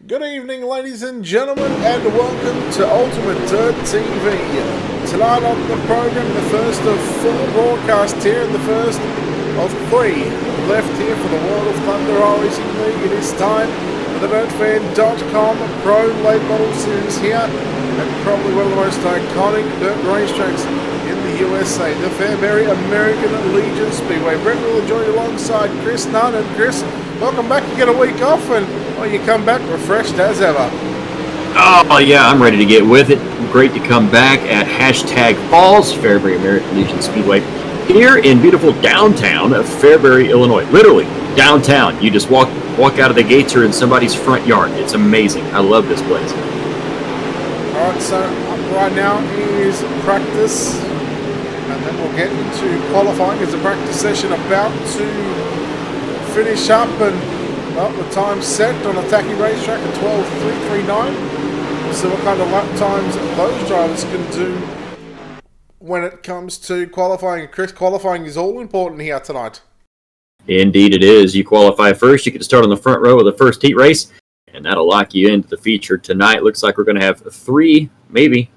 Good evening, ladies and gentlemen, and welcome to Ultimate Dirt TV. Tonight on the program, the first of four broadcasts here, and the first of three left here for the World of Thunder Racing League. It is time for the DirtFan.com Pro Late Model Series here, and probably one of the most iconic dirt racetracks in the USA, the Fairbury American Legion Speedway. Brett will join alongside Chris Nunn, and Chris, welcome back. You get a week off, and you come back refreshed as ever. Oh, yeah, I'm ready to get with it. Great to come back at #Falls, Fairbury American Legion Speedway, here in beautiful downtown of Fairbury, Illinois. Literally, downtown. You just walk out of the gates, you're in somebody's front yard. It's amazing. I love this place. All right, so right now is practice, and then we'll get into qualifying. As a practice session about to finish up, and well, the time's set on a tacky racetrack at 12.339. So what kind of lap times those drivers can do when it comes to qualifying. Chris, qualifying is all important here tonight. Indeed it is. You qualify first. You get to start on the front row of the first heat race, and that'll lock you into the feature tonight. Looks like we're going to have three, maybe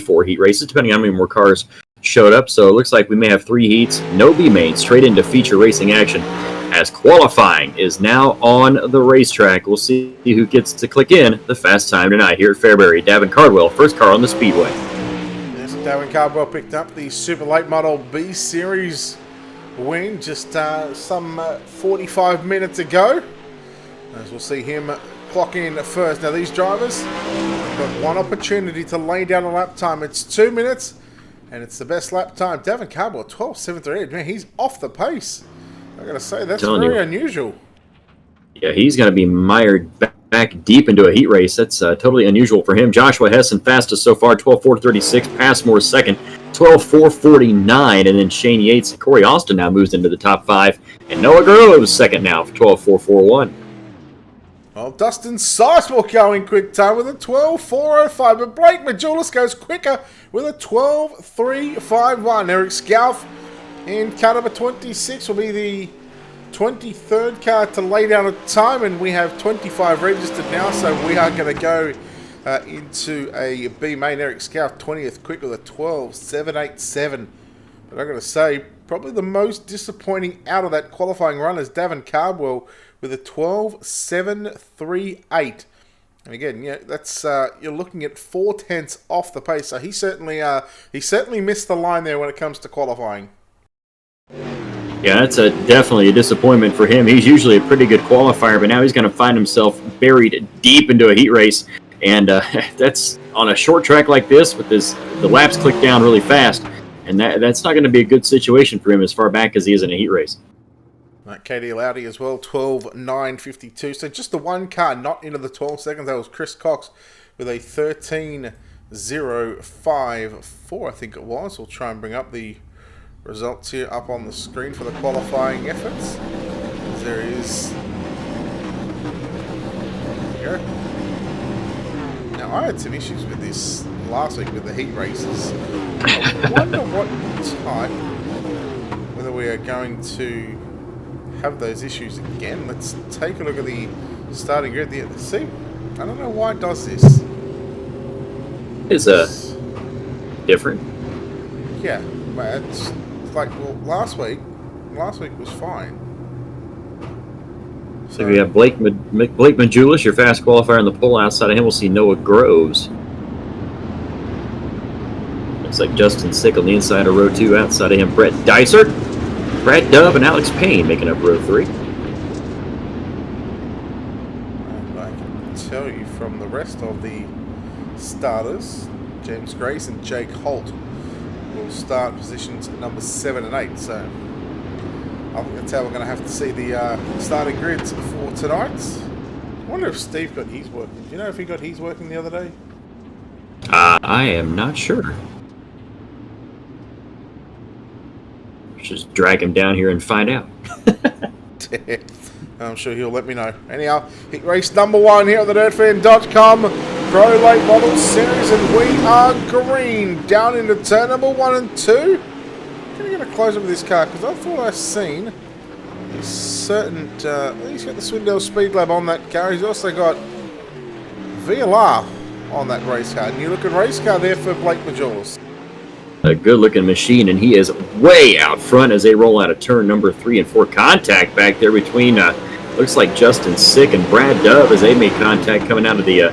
four heat races, depending on how many more cars showed up. So it looks like we may have three heats, no B-main, straight into feature racing action. As qualifying is now on the racetrack, we'll see who gets to click in the fast time tonight here at Fairbury. Davin Cardwell, first car on the speedway. Yes, Davin Cardwell picked up the Super Late Model B Series win just some 45 minutes ago. As we'll see him clock in first. Now these drivers have got one opportunity to lay down a lap time. It's 2 minutes, and it's the best lap time. Davin Cardwell, 12.738. Man, he's off the pace. I gotta say, that's very unusual. Yeah, he's going to be mired back deep into a heat race. That's totally unusual for him. Joshua Hessen, fastest so far, 12.436. Passmore second, 12.449. And then Shane Yates, Corey Austin now moves into the top five. And Noah Groves second now for 12.441. Well, Dustin Sizemore going quick time with a 12.405. But Blake Majulis goes quicker with a 12.351. Eric Scalf in car number 26 will be the 23rd car to lay down a time, and we have 25 registered now, so we are going to go into a B main. Eric Scalf 20th quick with a 12.787. But I've got to say, probably the most disappointing out of that qualifying run is Davin Cardwell with a 12.738. And again, yeah, that's you're looking at 0.4 off the pace. So he certainly missed the line there when it comes to qualifying. Yeah, that's definitely a disappointment for him. He's usually a pretty good qualifier, but now he's going to find himself buried deep into a heat race. And that's on a short track like this with the laps click down really fast. And that's not going to be a good situation for him as far back as he is in a heat race. Katie Lowdy as well, 12.952. So just the one car not into the 12 seconds. That was Chris Cox with a 13.054, I think it was. We'll try and bring up the results here up on the screen for the qualifying efforts. There is. There we go. Now, I had some issues with this last week with the heat races. I wonder what type, whether we are going to have those issues again. Let's take a look at the starting grid. See, I don't know why it does this. It's different. Yeah, but it's like, well, last week was fine. So we have Blake Majulis, your fast qualifier in the pole. Outside of him, we'll see Noah Groves. Looks like Justin Sick on the inside of row 2. Outside of him, Brett Dysart, Brad Dove, and Alex Payne making up row 3. And I can tell you from the rest of the starters, James Grace and Jake Holt will start positions number 7 and 8. So I think that's how we're going to have to see the starting grids for tonight. I wonder if Steve got his working. Do you know if he got his working the other day? I am not sure. Just drag him down here and find out. I'm sure he'll let me know. Anyhow, heat race number 1 here at the DirtFan.com Pro Late Model Series, and we are green down into turn number 1 and 2. I'm going to get a close up with this car because I thought I seen a certain. He's got the Swindell Speed Lab on that car. He's also got VLR on that race car. New looking race car there for Blake Majulis. A good-looking machine, and he is way out front as they roll out of turn number 3 and 4. Contact back there between, looks like Justin Sick and Brad Dove as they make contact coming out of the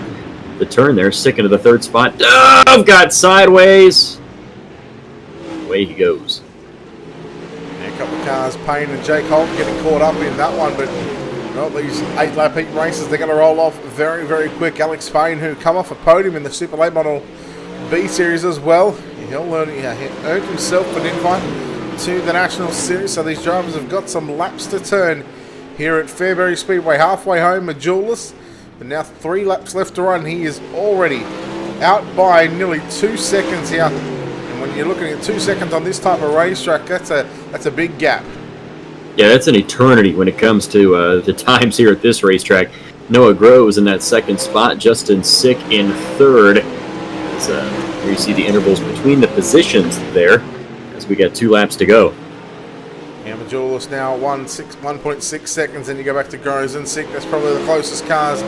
turn there. Sick into the third spot. Dove got sideways. Away he goes. And a couple of cars, Payne and Jake Holt getting caught up in that one, but well, these 8-lap heat races, they're going to roll off very, very quick. Alex Payne, who come off a podium in the Super Late Model B Series as well. He'll learn, he earned himself an invite to the National Series, so these drivers have got some laps to turn here at Fairbury Speedway. Halfway home, Majulis, but now 3 laps left to run. He is already out by nearly 2 seconds here, and when you're looking at 2 seconds on this type of racetrack, that's a big gap. Yeah, that's an eternity when it comes to the times here at this racetrack. Noah Groves in that second spot, Justin Sick in third. Here you see the intervals between the positions there as we got 2 laps to go. And Majulis now 1.6 seconds, and you go back to Groves and Sick. That's probably the closest cars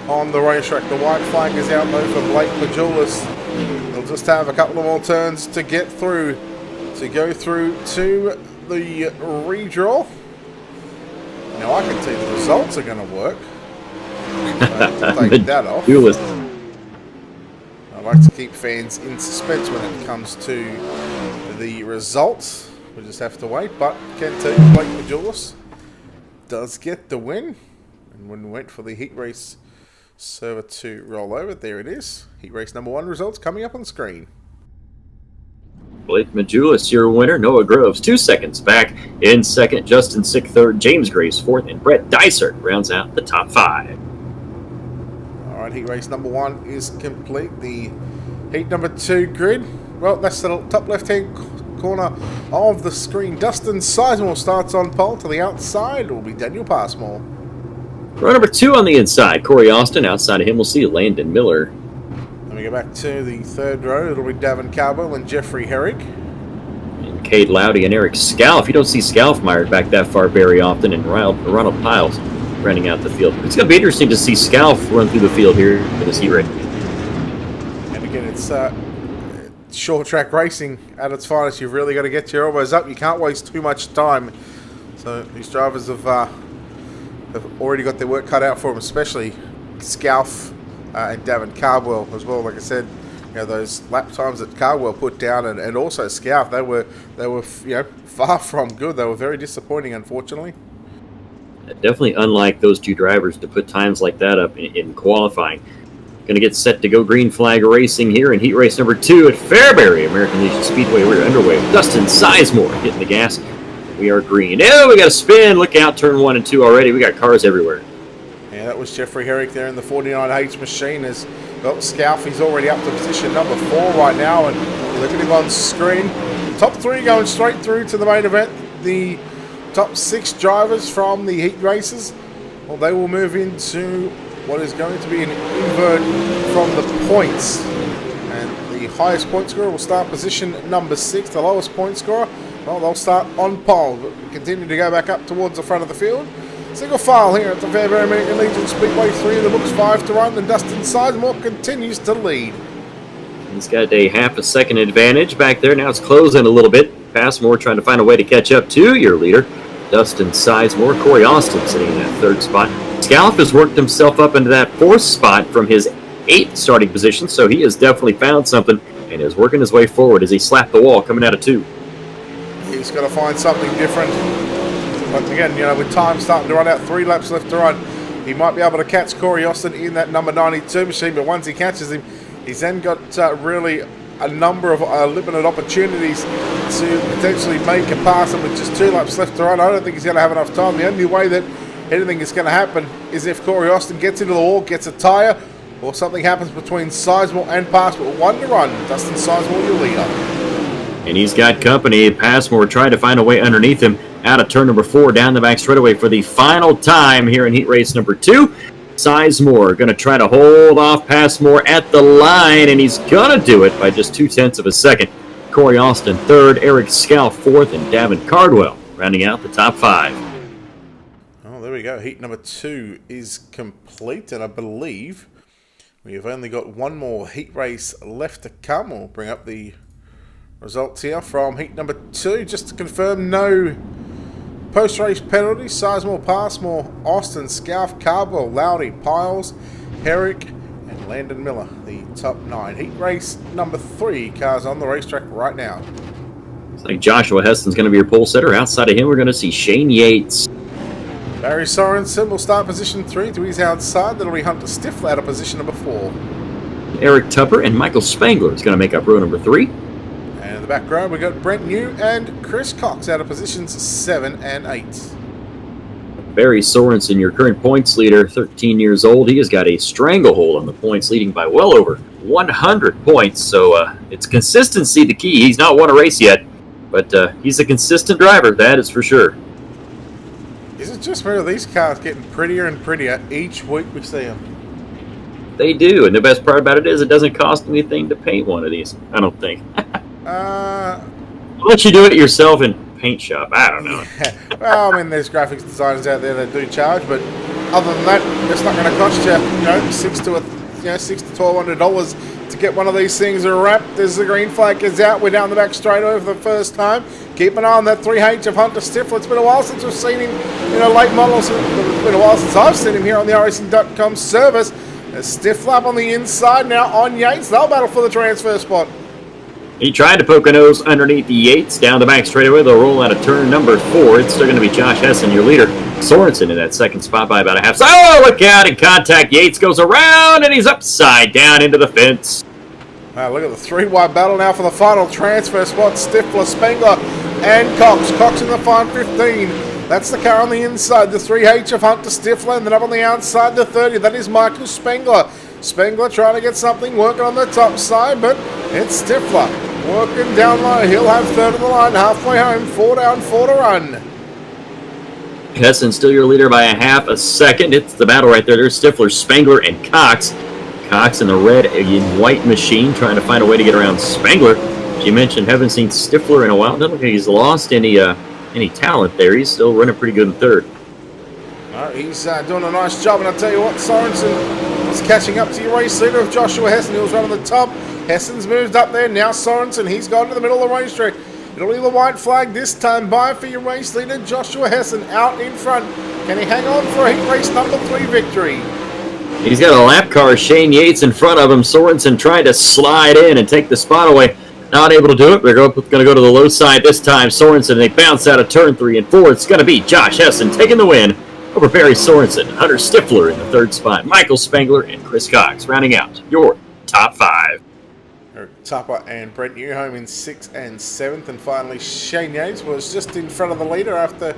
on the racetrack. The white flag is out though for Blake Majulis. They'll just have a couple of more turns to get through, to go through to the redraw. Now I can see the results are going to work. Take that off. I like to keep fans in suspense when it comes to the results. We just have to wait, but can tell you Blake Majulis does get the win. And when we wait for the heat race server to roll over, there it is. Heat race number 1 results coming up on the screen. Blake Majulis, your winner. Noah Groves, 2 seconds back in second. Justin Sick third. James Grace fourth. And Brett Dysart rounds out the top 5. All right, heat race number 1 is complete. The heat number 2 grid, well, that's the top left-hand corner of the screen. Dustin Sizemore starts on pole. To the outside will be Daniel Passmore. Row number 2 on the inside. Corey Austin. Outside of him, we'll see Landon Miller. Let me go back to the third row. It'll be Davin Carbwell and Jeffrey Herrick. And Cade Lowdy and Eric Scalf. You don't see Scalf mired back that far very often. And Ronald Piles running out the field. It's going to be interesting to see Scalf run through the field here in this heat race. And again, it's short track racing at its finest. You've really got to get your elbows up. You can't waste too much time. So these drivers have already got their work cut out for them, especially Scalf and Davin Carbwell as well. Like I said, you know, those lap times that Carbwell put down and also Scalf, they were you know, far from good. They were very disappointing, unfortunately. Definitely unlike those 2 drivers to put times like that up in qualifying. Going to get set to go green flag racing here in heat race number 2 at Fairbury American Legion Speedway. We're underway with Dustin Sizemore hitting the gas. We are green. Oh, we got a spin. Look out, turn 1 and 2 already. We got cars everywhere. Yeah, that was Jeffrey Herrick there in the 49H machine. As well, Scalf, he's already up to position number 4 right now. And look at him on screen. Top 3 going straight through to the main event. The top 6 drivers from the heat races, well, they will move into what is going to be an invert from the points. And the highest point scorer will start position number 6. The lowest point scorer, well, they'll start on pole. But we continue to go back up towards the front of the field. Single file here at the Fairbury American Legion Speedway. 3 in the books, 5 to run. And Dustin Sizemore continues to lead. He's got a half a second advantage back there. Now it's closing a little bit. Passmore trying to find a way to catch up to your leader, Dustin Sizemore. Corey Austin sitting in that 3rd spot. Scalf has worked himself up into that 4th spot from his 8th starting position, so he has definitely found something and is working his way forward as he slapped the wall coming out of 2. He's got to find something different. But again, you know, with time starting to run out, 3 laps left to run, he might be able to catch Corey Austin in that number 92 machine, but once he catches him, he's then got really a number of limited opportunities to potentially make a pass, and with just 2 laps left to run, I don't think he's going to have enough time. The only way that anything is going to happen is if Corey Austin gets into the wall, gets a tyre, or something happens between Sizemore and Passmore. 1 to run. Dustin Sizemore, your leader. And he's got company. Passmore tried to find a way underneath him out of turn number 4 down the back straightaway for the final time here in heat race number 2. Sizemore going to try to hold off Passmore at the line, and he's going to do it by just 0.2 of a second. Corey Austin 3rd, Eric Scalf 4th, and Davin Cardwell rounding out the top 5. Oh, there we go. Heat number 2 is complete, and I believe We've only got one more heat race left to come. We'll bring up the results here from heat number 2. Just to confirm, no post-race penalties. Sizemore, Passmore, Austin, Scalf, Cardwell, Lowdy, Piles, Herrick, and Landon Miller, the top 9. Heat race number 3. Cars on the racetrack right now. It's like Joshua Heston's going to be your pole sitter. Outside of him, we're going to see Shane Yates. Barry Sorensen will start position 3 to his outside. That'll be Hunter Stifler out of position number 4. Eric Tupper and Michael Spangler is going to make up row number 3. And in the back row, we've got Brent New and Chris Cox out of positions 7 and 8. Barry Sorensen, your current points leader, 13 years old. He has got a stranglehold on the points, leading by well over 100 points. So it's consistency the key. He's not won a race yet, but he's a consistent driver, that is for sure. Is it just me or these cars getting prettier and prettier each week we see them? They do, and the best part about it is it doesn't cost anything to paint one of these, I don't think. I'll let you do it yourself in paint shop, I don't know. Yeah. Well, I mean, there's graphics designers out there that do charge, but other than that, it's not going to cost you, $600 to $1,200 to get one of these things wrapped. As the green flag is out, we're down the back straightaway for the first time. Keep an eye on that 3H of Hunter Stifler. It's been a while since we've seen him in a late model. It's been a while since I've seen him here on the iRacing.com service. A Stifler up on the inside now on Yates. They'll battle for the transfer spot. He tried to poke a nose underneath the Yates. Down the back straightaway, they'll roll out of turn number 4. It's still going to be Josh Hessen, your leader. Sorensen in that second spot by about a half. Oh, look out, in contact. Yates goes around, and he's upside down into the fence. Wow, look at the 3-wide battle now for the final transfer spot. Stifler, Spengler, and Cox. Cox in the final 15. That's the car on the inside. The 3H of Hunter Stifler, and then up on the outside, the 30. That is Michael Spengler. Spengler trying to get something working on the top side, but it's Stifler working down low. He'll have third of the line, halfway home. 4 down, 4 to run. Hessen still your leader by a half a second. It's the battle right there. There's Stifler, Spengler, and Cox. Cox in the red and white machine trying to find a way to get around Spengler. As you mentioned, haven't seen Stifler in a while. Doesn't look like he's lost any talent there. He's still running pretty good in third. He's doing a nice job, and I'll tell you what, Sorensen is catching up to your race leader of Joshua Hessen. He was running the top. Hessen's moved up there. Now Sorensen, he's gone to the middle of the racetrack. It'll be the white flag this time by for your race leader, Joshua Hessen, out in front. Can he hang on for a heat race number 3 victory? He's got a lap car, Shane Yates, in front of him. Sorensen trying to slide in and take the spot away. Not able to do it. They're going to go to the low side this time. Sorensen, they bounce out of turn 3 and 4. It's going to be Josh Hessen taking the win over Barry Sorensen. Hunter Stifler in the third spot. Michael Spengler and Chris Cox rounding out your top 5. Eric Tupper and Brent Newhome in 6th and 7th. And finally, Shane Yates was just in front of the leader after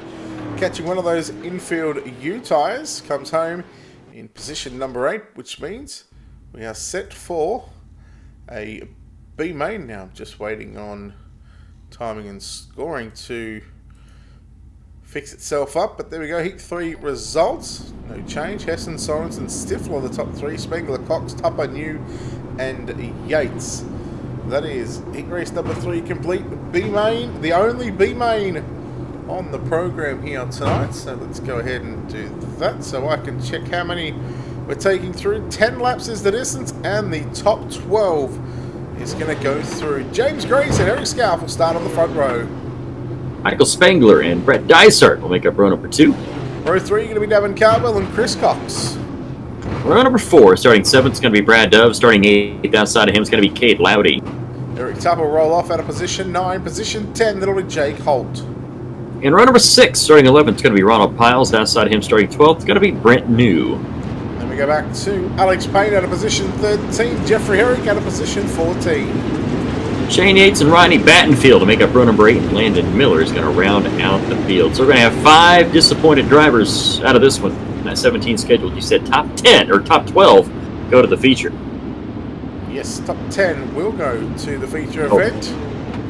catching one of those infield U tyres. Comes home in position number 8, which means we are set for a B main now. Just waiting on timing and scoring to fix itself up, but there we go. Heat 3 results, no change. Hessen, Sorensen, Stifler, the top 3. Spengler, Cox, Tupper, New, and Yates. That is heat race number 3 complete. B main, the only B main on the program here tonight. So let's go ahead and do that so I can check how many we're taking through. 10 laps is the distance, and the top 12 is going to go through. James Grace and Eric Scalf will start on the front row. Michael Spengler and Brett Dysart will make up row number 2. Row 3 going to be Devin Cardwell and Chris Cox. Row number 4, starting 7th is going to be Brad Dove. Starting 8th outside of him is going to be Kate Lowdy. Eric Tupper will roll off out of position 9. Position 10, that'll be Jake Holt. In row number 6, starting 11th is going to be Ronald Piles. Outside of him, starting 12th, is going to be Brent New. Then we go back to Alex Payne out of position 13. Jeffrey Herrick out of position 14. Shane Yates and Rodney Battenfield to make up row number 8. And Landon Miller is going to round out the field. So we're going to have 5 disappointed drivers out of this one. That 17 scheduled. You said top 10 or top 12 go to the feature. Yes, top 10 will go to the feature event.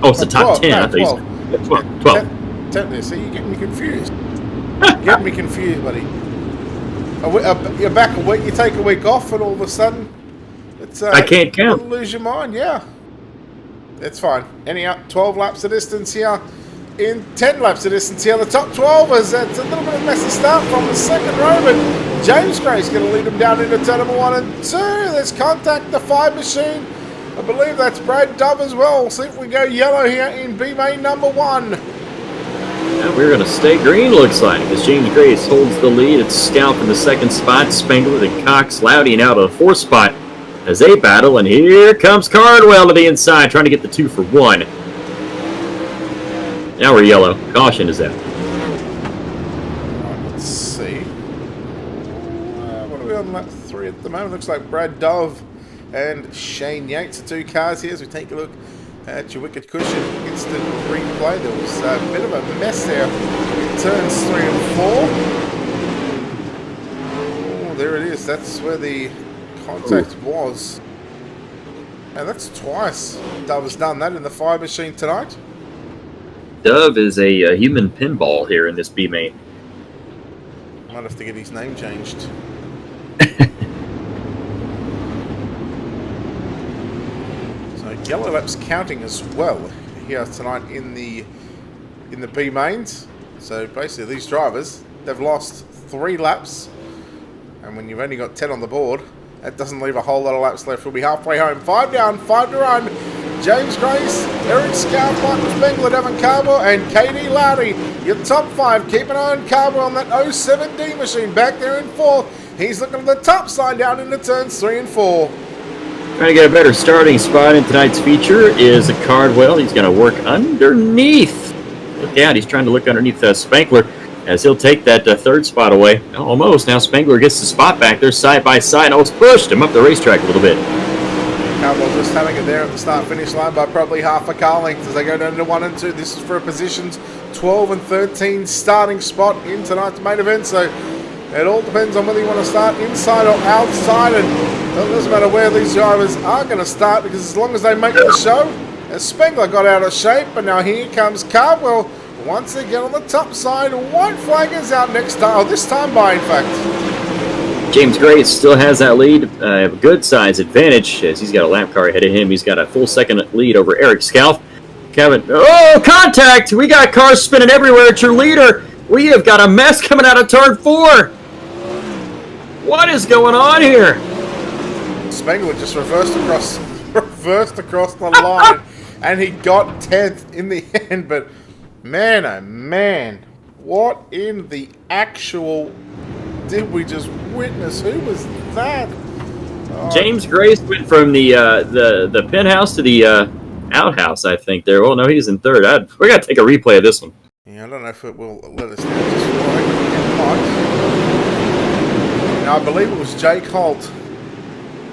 Oh, it's the top 10. No, I thought 12. 12. 10 there. See, you're getting me confused. Getting me confused, buddy. You're back a week. You take a week off, and all of a sudden, it's I can't count. You lose your mind. Yeah, it's fine. Any 12 laps of distance here. in 10 laps of distance here. The top 12 is it's a little bit of a messy start from the second row, but James Gray's going to lead them down into turn number 1 and 2. There's contact the 5 machine. I believe that's Brad Dove as well. We'll see if we go yellow here in B main number 1. And we're going to stay green, looks like, as James Grace holds the lead. It's Scalp in the second spot, Spengler and Cox Loudy out of the 4th spot as they battle. And here comes Cardwell to the inside, trying to get the 2 for 1. Now we're yellow. Caution is out. Let's see. What are we on lap 3 at the moment? Looks like Brad Dove and Shane Yates are 2 cars here as we take a look at your wicked cushion instant replay. There was a bit of a mess there in turns 3 and 4. Oh, there it is. That's where the contact was. And that's twice Dove has done that in the 5 machine tonight. Dove is a human pinball here in this B main. Might have to get his name changed. Yellow laps counting as well here tonight in the B mains. So basically these drivers, they've lost 3 laps, and when you've only got 10 on the board, that doesn't leave a whole lot of laps left. We'll be halfway home. 5 down, 5 to run. James Grace, Eric Scout, Michael Spengler, Devon Cardwell, and KD Loudy. Your top 5. Keep an eye on Cardwell on that 07D machine back there in 4th. He's looking at the top side down into turns 3 and 4. Trying to get a better starting spot in tonight's feature is a Cardwell. He's going to work underneath. Look out, he's trying to look underneath Spengler as he'll take that 3rd spot away. Almost. Now Spengler gets the spot back there side by side. Almost pushed him up the racetrack a little bit. Cardwell just having it there at the start-finish line by probably half a car length as they go down to 1 and 2. This is for a positions 12 and 13 starting spot in tonight's main event. So it all depends on whether you want to start inside or outside, and it doesn't matter where these drivers are going to start, because as long as they make the show, as Spengler got out of shape, and now here comes Cardwell once again on the top side. White flag is out next time, this time by, in fact. James Grace still has that lead, a good size advantage as he's got a lap car ahead of him. He's got a full second lead over Eric Scalf. Kevin, oh, contact! We got cars spinning everywhere at your leader. We have got a mess coming out of turn 4. What is going on here? Spengler just reversed across the line, and he got 10th in the end. But man, oh man, what in the actual did we just witness? Who was that? Oh. James Grace went from the penthouse to the outhouse, I think. There. Oh no, he's in 3rd. We got to take a replay of this one. Yeah, I don't know if it will let us down just right. Now, I believe it was Jake Holt,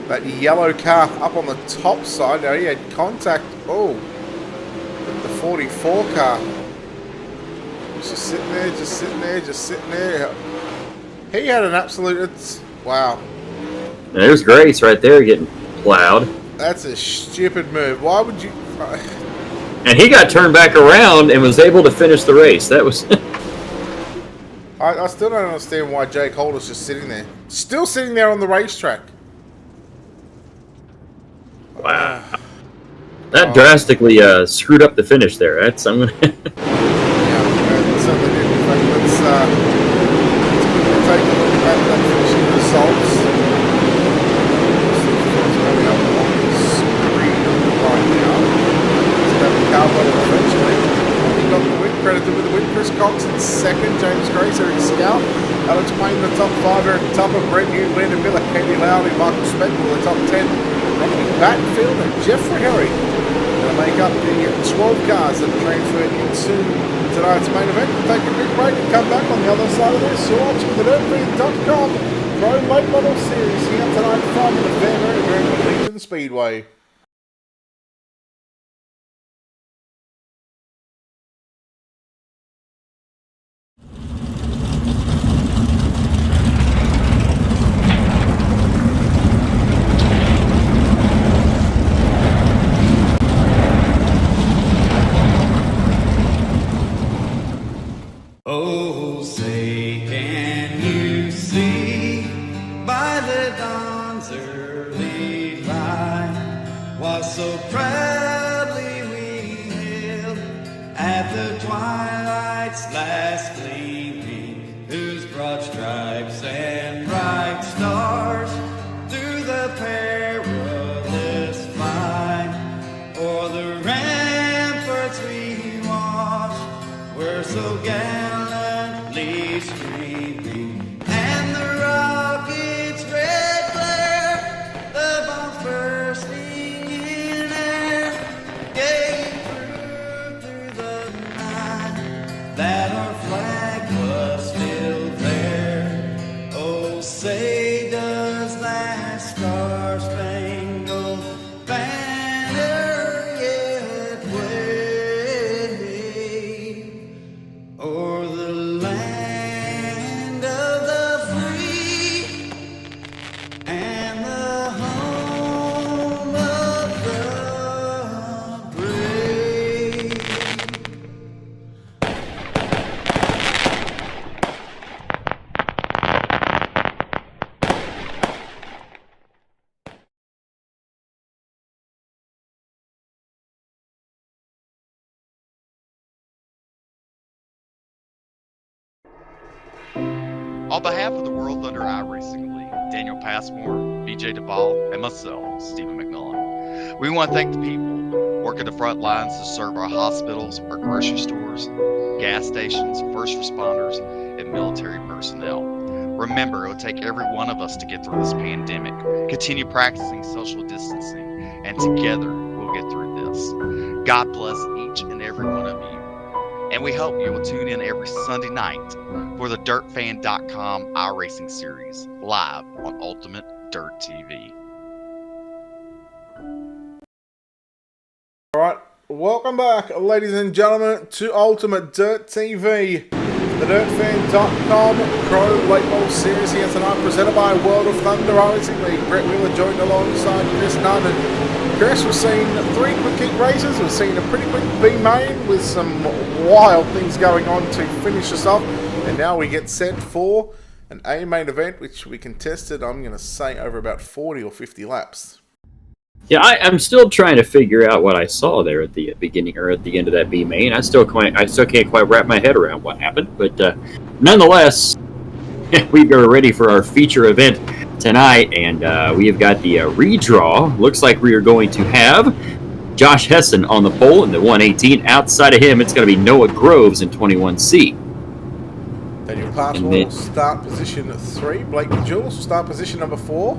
that yellow car up on the top side. Now, he had contact, with the 44 car. He's just sitting there. He had an absolute, wow. There's Grace right there getting plowed. That's a stupid move. Why would you... And he got turned back around and was able to finish the race. That was... I still don't understand why Jake Holder's just sitting there. Still sitting there on the racetrack. Wow. That drastically screwed up the finish there. I'm gonna... Yeah, it certainly did. In fact, let's quickly take a look at that finishing results. What's coming up on the screen right now. It's Devon Cardwell eventually. He got the win, credited with the win. Chris Cox in 2nd, James Grace, Eric Scout, Alex Payne the top 5, Eric Tupper, Brent Hugh, Landon Miller, Katie Lowry, Michael Spengler the top 10, Rodney Battenfield and Jeffrey Herry to make up the 12 cars that transferred into tonight's main event. We'll take a quick break and come back on the other side of this. You're watching the DirtFeed.com Pro Late Model Series here tonight from the Fairbury Legion Speedway. Oh, say can you see by the dawn's early light the twilight's last gleaming, whose broad stripes and bright stars through the perilous fight o'er the ramparts we watched were so gallantly streaming, and the rockets' red glare, the bombs bursting in air, gave proof through the night that our flag was still there. Oh, say does that star-spangled banner yet wave o'er the land of the free and the home of the brave. On behalf of the World Thunder iRacing League, Daniel Passmore, BJ Duvall, and myself, Stephen McMillan, we want to thank the people working the front lines to serve our hospitals, our grocery stores, gas stations, first responders, and military personnel. Remember, it will take every one of us to get through this pandemic. Continue practicing social distancing, and together we'll get through this. God bless each and every one of you. And we hope you will tune in every Sunday night for the DirtFan.com iRacing series, live on Ultimate Dirt TV. All right, welcome back, ladies and gentlemen, to Ultimate Dirt TV, the DirtFan.com Pro Late Model Series here tonight, presented by World of Thunder Racing League. Brett Wheeler joined alongside Chris Nunn. Chris, we've seen 3 quick heat races. We've seen a pretty quick B main with some wild things going on to finish us off. And now we get set for an A main event, which we contested, I'm going to say, over about 40 or 50 laps. Yeah, I'm still trying to figure out what I saw there at the beginning or at the end of that B main. I still can't quite wrap my head around what happened, but nonetheless, we are ready for our feature event tonight, and we have got the redraw. Looks like we are going to have Josh Hessen on the pole in the 118. Outside of him, it's going to be Noah Groves in 21C. Daniel Passmore will start position 3. Blake Jules will start position number 4.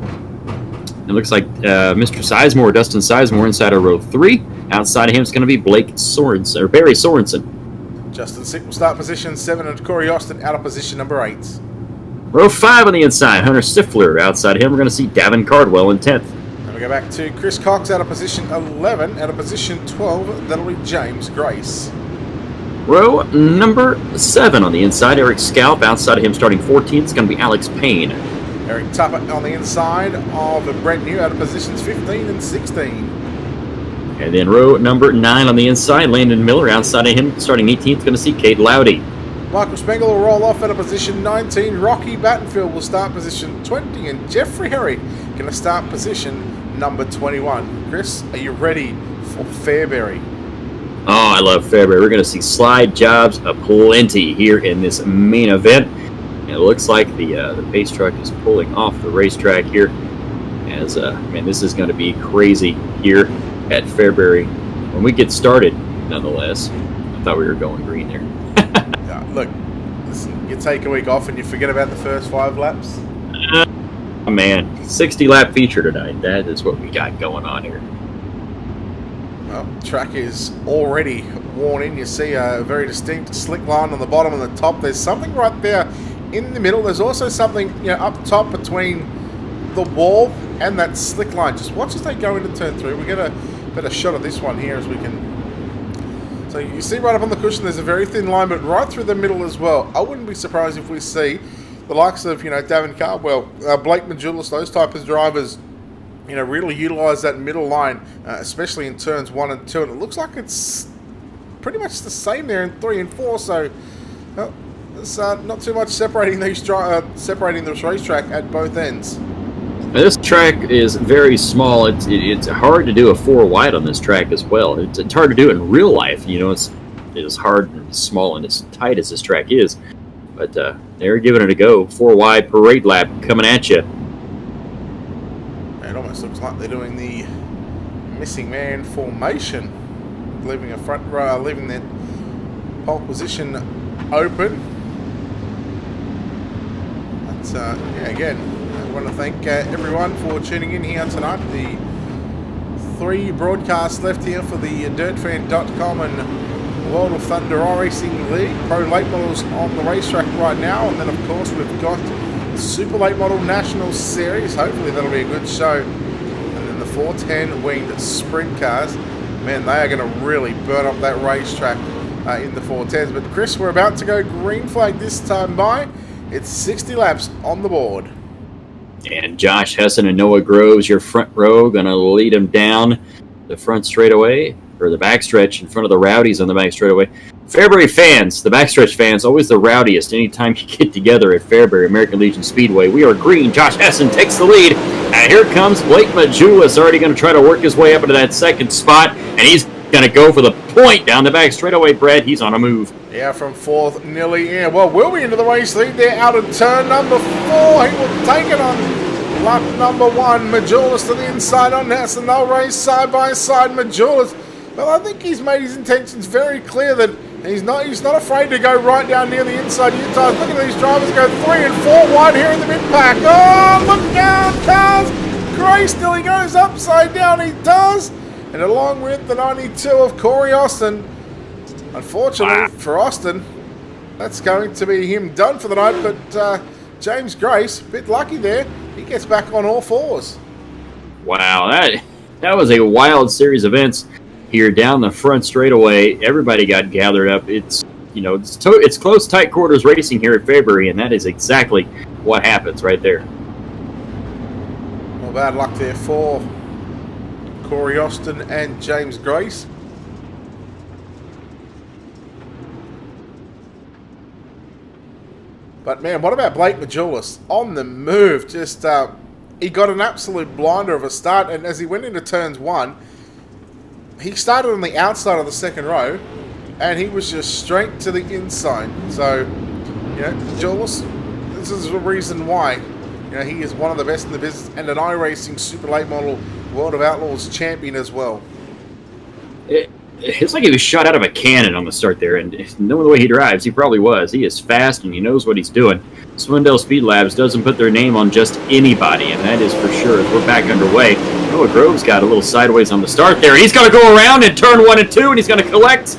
It looks like Mr. Sizemore, Dustin Sizemore, inside of row 3. Outside of him is going to be Blake Sorensen, or Barry Sorensen. Justin Sick will start position 7, and Corey Austin out of position number 8. Row 5 on the inside, Hunter Stifler. Outside of him, we're going to see Davin Cardwell in 10th. And we go back to Chris Cox out of position 11. Out of position 12, that'll be James Grace. Row number 7 on the inside, Eric Scalp. Outside of him, starting 14th, it's going to be Alex Payne. Eric Tuppett on the inside of Brent New out of positions 15 and 16. And then row number 9 on the inside, Landon Miller. Outside of him, starting 18th, going to see Kate Lowdy. Michael Spengler will roll off out of position 19. Rocky Battenfield will start position 20. And Jeffrey Herrick going to start position number 21. Chris, are you ready for Fairbury? Oh, I love Fairbury. We're going to see slide jobs aplenty here in this main event. And it looks like the pace truck is pulling off the racetrack here. As man, this is going to be crazy here at Fairbury when we get started. Nonetheless, I thought we were going green there. Yeah, look, listen, you take a week off and you forget about the first 5 laps. Oh man, 60-lap feature tonight. That is what we got going on here. Well, track is already worn in. You see a very distinct slick line on the bottom and the top. There's something right there in the middle. There's also something, you know, up top between the wall and that slick line. Just watch as they go into turn 3. We get a better shot of this one here as we can. So you see right up on the cushion, there's a very thin line, but right through the middle as well. I wouldn't be surprised if we see the likes of, you know, Davin Cardwell, Blake Majulis, those type of drivers, you know, really utilize that middle line, especially in turns 1 and 2. And it looks like it's pretty much the same there in 3 and 4. So there's not too much separating these separating this racetrack at both ends. This track is very small. It's hard to do a 4 wide on this track as well. It's hard to do it in real life. You know, as hard and small and as tight as this track is. But they're giving it a go. 4 wide parade lap coming at you. It almost looks like they're doing the missing man formation, leaving a front row, leaving that pole position open. But yeah, again, I want to thank everyone for tuning in here tonight. The 3 broadcasts left here for the dirtfan.com and World of Thunder iRacing League. Pro Late Models on the racetrack right now, and then of course we've got Super Late Model National Series. Hopefully that'll be a good show. And then the 410 winged sprint cars. Man, they are going to really burn up that racetrack in the 410s. But Chris, we're about to go green flag this time by. It's 60 laps on the board. And Josh Hessen and Noah Groves, your front row, going to lead them down the front straightaway, or the backstretch in front of the Rowdies on the back straightaway. Fairbury fans, the backstretch fans, always the rowdiest anytime you get together at Fairbury American Legion Speedway. We are green. Josh Hessen takes the lead. And here comes Blake Majulis, already going to try to work his way up into that second spot. And he's going to go for the point down the back straightaway, Brad. He's on a move. Yeah, from 4th, nearly in. Well, we'll be into the race lead there out of turn number 4. He will take it on lap number 1. Majulis to the inside on Hessen. They'll race side by side. Majulis. Well, I think he's made his intentions very clear that he's not afraid to go right down near the inside Utah. Look at these drivers go 3 and 4 wide here in the mid-pack. Oh, look down, cars. Gray still, he goes upside down, he does. And along with the 92 of Corey Austin. Unfortunately for Austin, that's going to be him done for the night. But James Grace, a bit lucky there. He gets back on all 4s. Wow, that was a wild series of events here down the front straightaway. Everybody got gathered up. It's it's close, tight quarters racing here at Fairbury, and that is exactly what happens right there. Well, bad luck there for Corey Austin and James Grace. But man, what about Blake Majulis? On the move, just he got an absolute blinder of a start, and as he went into turns 1, he started on the outside of the second row, and he was just straight to the inside. So, Majulis, this is the reason why he is one of the best in the business, and an iRacing Super Late Model World of Outlaws champion as well. It's like he was shot out of a cannon on the start there, and knowing the way he drives, he probably was. He is fast, and he knows what he's doing. Swindell Speed Labs doesn't put their name on just anybody, and that is for sure. As we're back underway, Noah Groves got a little sideways on the start there, and he's going to go around in turn 1 and 2, and he's going to collect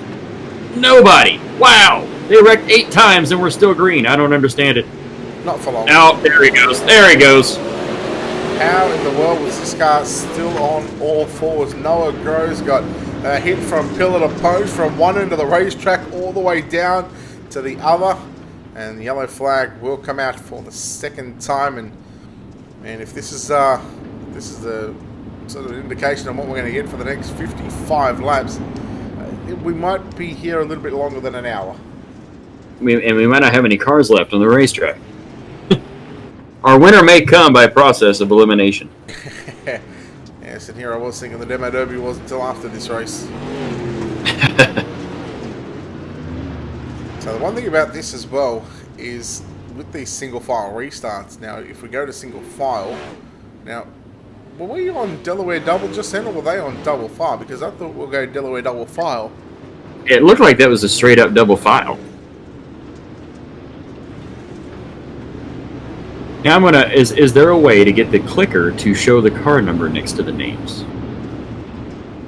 nobody. Wow. They wrecked 8 times, and we're still green. I don't understand it. Not for long. Oh, there he goes. There he goes. How in the world was this car still on all 4s? Noah Groves got hit from pillar to post, from one end of the racetrack all the way down to the other. And the yellow flag will come out for the second time. And if this is the sort of indication of what we're going to get for the next 55 laps, we might be here a little bit longer than an hour. And we might not have any cars left on the racetrack. Our winner may come by process of elimination. Yes, and here I was thinking the Demo Derby wasn't until after this race. So the one thing about this as well is with these single file restarts, now if we go to single file, now were we on Delaware double just then, or were they on double file? Because I thought we'll go Delaware double file. It looked like that was a straight up double file. Now I'm gonna. Is there a way to get the clicker to show the car number next to the names?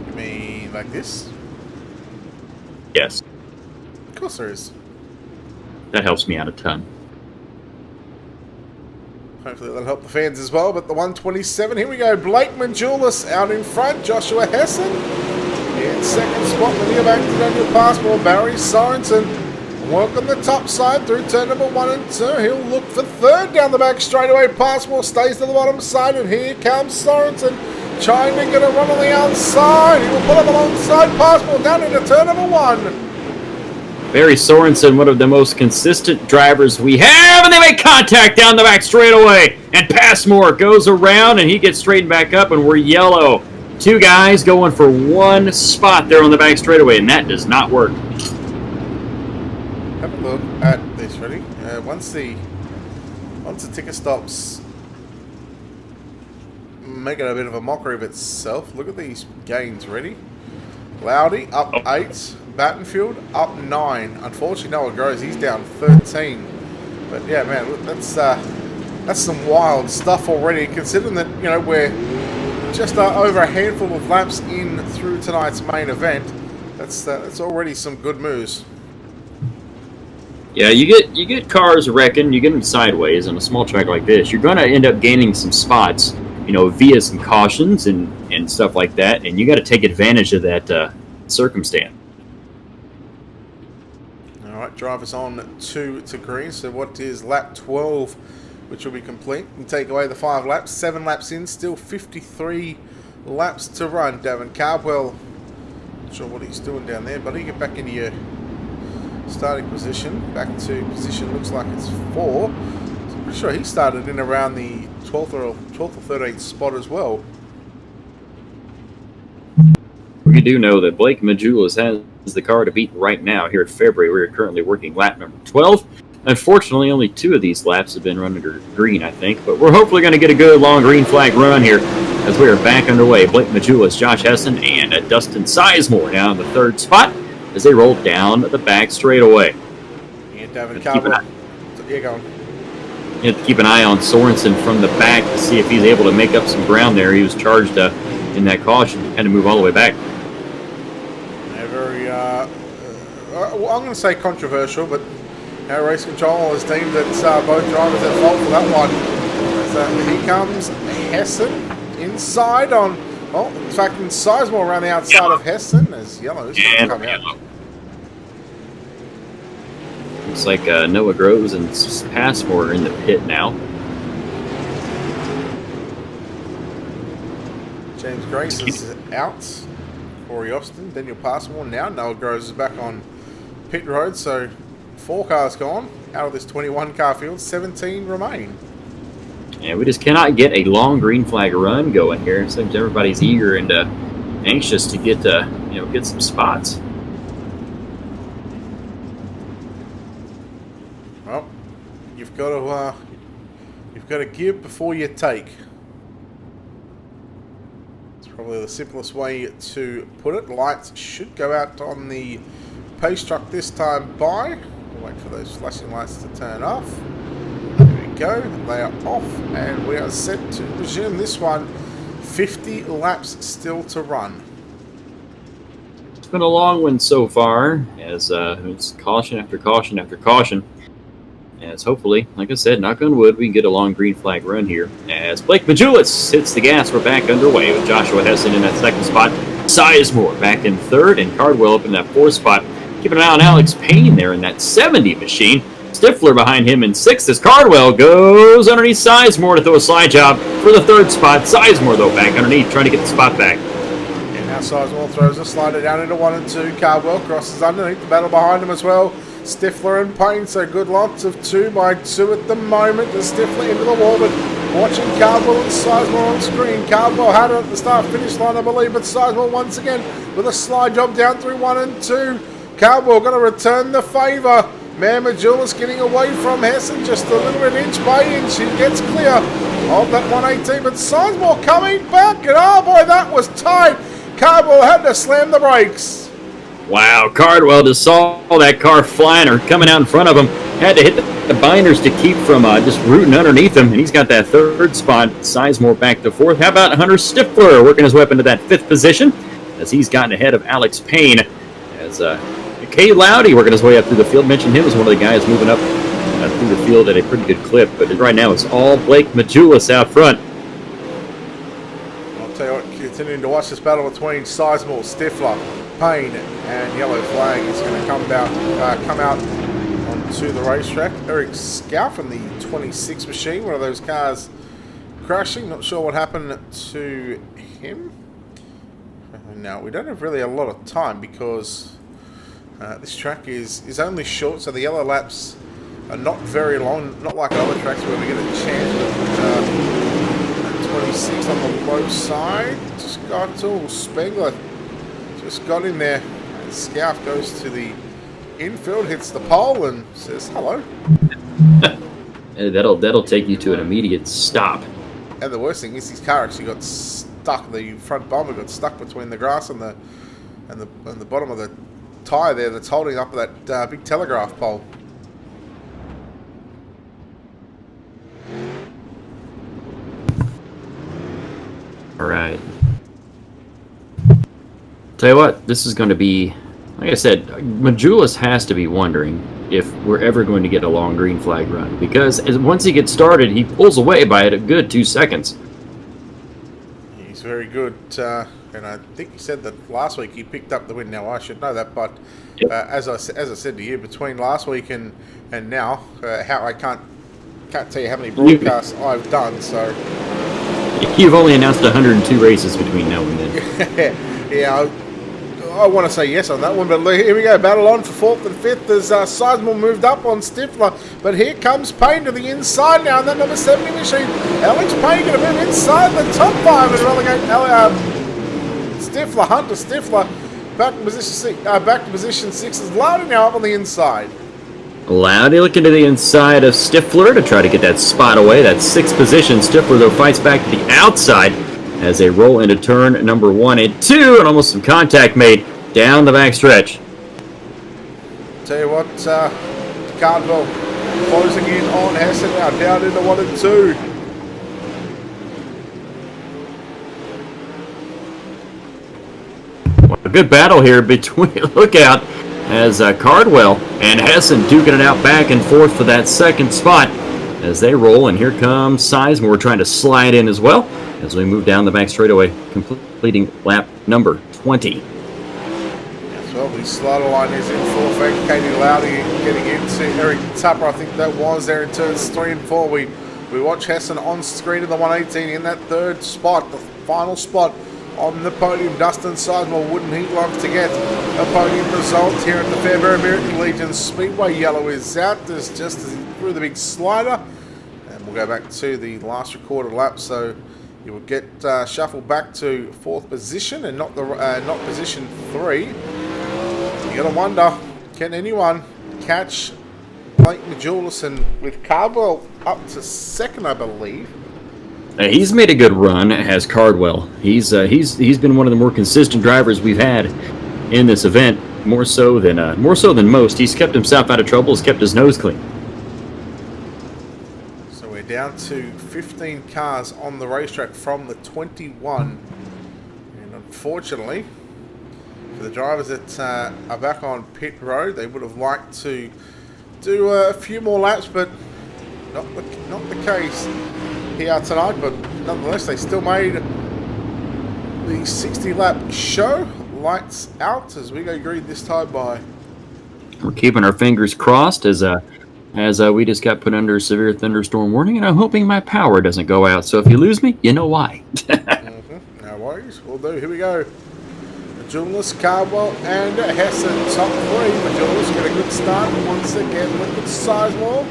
You mean like this? Yes. Of course there is. That helps me out a ton. Hopefully that'll help the fans as well. But the 127, here we go. Blake Majulis out in front. Joshua Hessen in second spot. The near back to Daniel Passmore. Barry Sorensen work on the top side through turn number 1 and 2. He'll look for third down the back straightaway. Passmore stays to the bottom side, and here comes Sorensen trying to get a run on the outside. He will put up alongside Passmore down into turn number 1. Barry Sorensen, one of the most consistent drivers we have, and they make contact down the back straightaway. And Passmore goes around, and he gets straightened back up, and we're yellow. 2 guys going for 1 spot there on the back straightaway, and that does not work. have a look at this. Ready? Once the ticker stops making a bit of a mockery of itself, look at these gains. Ready? Loudy up 8, Battenfield up 9. Unfortunately, Noah Groves, he's down 13. But yeah, man, look, that's some wild stuff already. Considering that, you know, we're just over a handful of laps in through tonight's main event, that's already some good moves. Yeah, you get cars wrecking, you get them sideways on a small track like this. You're going to end up gaining some spots, you know, via some cautions and stuff like that, and you got to take advantage of that circumstance. All right, drivers on to green. So what is lap 12, which will be complete, and take away the 5 laps. 7 laps in, still 53 laps to run. Davin Cardwell, not sure what he's doing down there, but you get back into your starting position. Back to position, looks like it's 4. So I'm pretty sure he started in around the 12th or 13th spot as well. We do know that Blake Majulis has the car to beat right now here at Fairbury. We're currently working lap number 12. Unfortunately, only 2 of these laps have been run under green, I think. But we're hopefully going to get a good long green flag run here as we are back underway. Blake Majulis, Josh Hessen, and Dustin Sizemore now in the 3rd spot as they roll down the back straightaway. And Davin Cardwell. Yeah, go on. You have to keep an eye on Sorensen from the back to see if he's able to make up some ground there. He was charged in that caution, had to move all the way back. Yeah, very, well, I'm going to say controversial, but our race control has deemed that both drivers at fault for that one. So here comes Hessen inside on, well, in fact, Sizemore around the outside of Hessen as yellows come out. Looks like Noah Groves and Passmore are in the pit now. James Grace is out. Corey Austin, Daniel Passmore now. Noah Groves is back on pit road, so 4 cars gone out of this 21 car field. 17 remain. And we just cannot get a long green flag run going here. It seems everybody's eager and anxious to get get some spots. Well, you've got to give before you take. It's probably the simplest way to put it. Lights should go out on the pace truck this time by. We'll wait for those flashing lights to turn off. There we go. They are off, and we are set to resume this one. 50 laps still to run. It's been a long one so far, as it's caution after caution after caution. As hopefully, like I said, knock on wood, we can get a long green flag run here. As Blake Majulis hits the gas, we're back underway with Joshua Hessen in that 2nd spot. Sizemore back in 3rd, and Cardwell up in that 4th spot. Keep an eye on Alex Payne there in that 70 machine. Stifler behind him in 6th as Cardwell goes underneath Sizemore to throw a slide job for the 3rd spot. Sizemore, though, back underneath, trying to get the spot back. And now Sizemore throws a slider down into 1 and 2. Cardwell crosses underneath, the battle behind him as well. Stifler and Payne, so good lots of 2 by 2 at the moment. The Stifler into the wall, but watching Cardwell and Sizemore on screen. Cardwell had it at the start-finish line, I believe, but Sizemore once again with a slide job down through 1 and 2. Cardwell going to return the favour. Man, Majulis getting away from Hessen just a little bit inch by inch. He gets clear of that 118, but Sizemore coming back, and oh boy, that was tight. Cardwell had to slam the brakes. Wow, Cardwell just saw that car flying or coming out in front of him. Had to hit the binders to keep from just rooting underneath him, and he's got that 3rd spot. Sizemore back to 4th. How about Hunter Stifler working his way up into that 5th position as he's gotten ahead of Alex Payne. As Kay Loudy working his way up through the field. Mentioned him as one of the guys moving up through the field at a pretty good clip, but right now it's all Blake Majulis out front. I'll tell you what, continuing to watch this battle between Sizemore, Stifler, Payne, and yellow flag is going to come out onto the racetrack. Eric Scalf in the 26 machine, one of those cars crashing. Not sure what happened to him. Now, we don't have really a lot of time because this track is only short, so the yellow laps are not very long, not like other tracks where we get a chance. But 26 on the low side, just got to Spengler, just got in there. And Scout goes to the infield, hits the pole, and says hello. That'll take you to an immediate stop. And the worst thing is his car actually got stuck. The front bumper got stuck between the grass and the bottom of the tyre there that's holding up that big telegraph pole. All right. Tell you what, this is going to be, like I said, Majulis has to be wondering if we're ever going to get a long green flag run, because once he gets started, he pulls away by a good 2 seconds. He's very good, and I think he said that last week he picked up the win. Now I should know that, but Yep. as I said to you, between last week and now, how I can't tell you how many broadcasts I've done. So You've only announced 102 races between now and then. yeah, I want to say yes on that one, but here we go. Battle on for 4th and 5th as Sizemore moved up on Stifler, but here comes Payne to the inside now, and that number 70 machine. Alex Payne going to move inside the top 5 and relegate Stifler, Hunter Stifler, back to position 6 is Loudy now up on the inside. Loudy looking to the inside of Stifler to try to get that spot away. That 6th position. Stifler, though, fights back to the outside as they roll into turn number 1 and 2, and almost some contact made down the back stretch. Tell you what, Cardwell closing in on Hessen now, down into 1 and 2. A good battle here between, look out, as Cardwell and Hessen duking it out back and forth for that 2nd spot as they roll, and here comes Sizemore trying to slide in as well as we move down the back straightaway, completing lap number 20. As well, the slider line is in full effect. Katie Loudy getting into Eric Tupper, I think that was there in turns 3 and 4. We watch Hessen on screen in the 118 in that 3rd spot, the final spot on the podium. Dustin Sizemore wouldn't he love to get a podium result here at the Fairbury American Legion Speedway. Yellow is out just as he threw the big slider, and we'll go back to the last recorded lap. So you will get shuffled back to 4th position and not position 3. You gotta wonder, can anyone catch Blake Majulis, and with Cardwell up to 2nd, I believe. He's made a good run, has Cardwell. He's been one of the more consistent drivers we've had in this event, more so than most. He's kept himself out of trouble, has kept his nose clean. So we're down to 15 cars on the racetrack from the 21, and unfortunately for the drivers that are back on pit road, they would have liked to do a few more laps, but not the case here tonight. But nonetheless, they still made the 60-lap show. Lights out as we go green this time by. We're keeping our fingers crossed as we just got put under a severe thunderstorm warning, and I'm hoping my power doesn't go out. So if you lose me, you know why. No worries, we'll do. Here we go. Majulis, Cardwell, and Hessen top 3. Majulis got a good start once again. Look at Sizemore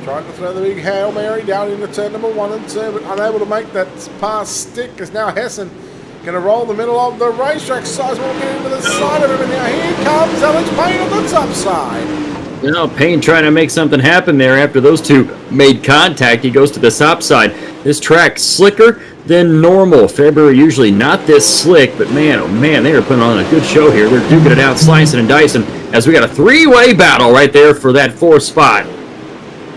trying to throw the big Hail Mary down into turn number 1 and 2, but unable to make that pass stick as now Hessen going to roll the middle of the racetrack. Sizemore getting to the side of him, and now here comes Alex Payne on the top side. You know, Payne trying to make something happen there after those two made contact. He goes to the top side. This track slicker than normal. Fairbury usually not this slick, but man, oh man, they are putting on a good show here. They're duking it out, slicing and dicing, as we got a 3-way battle right there for that 4th spot.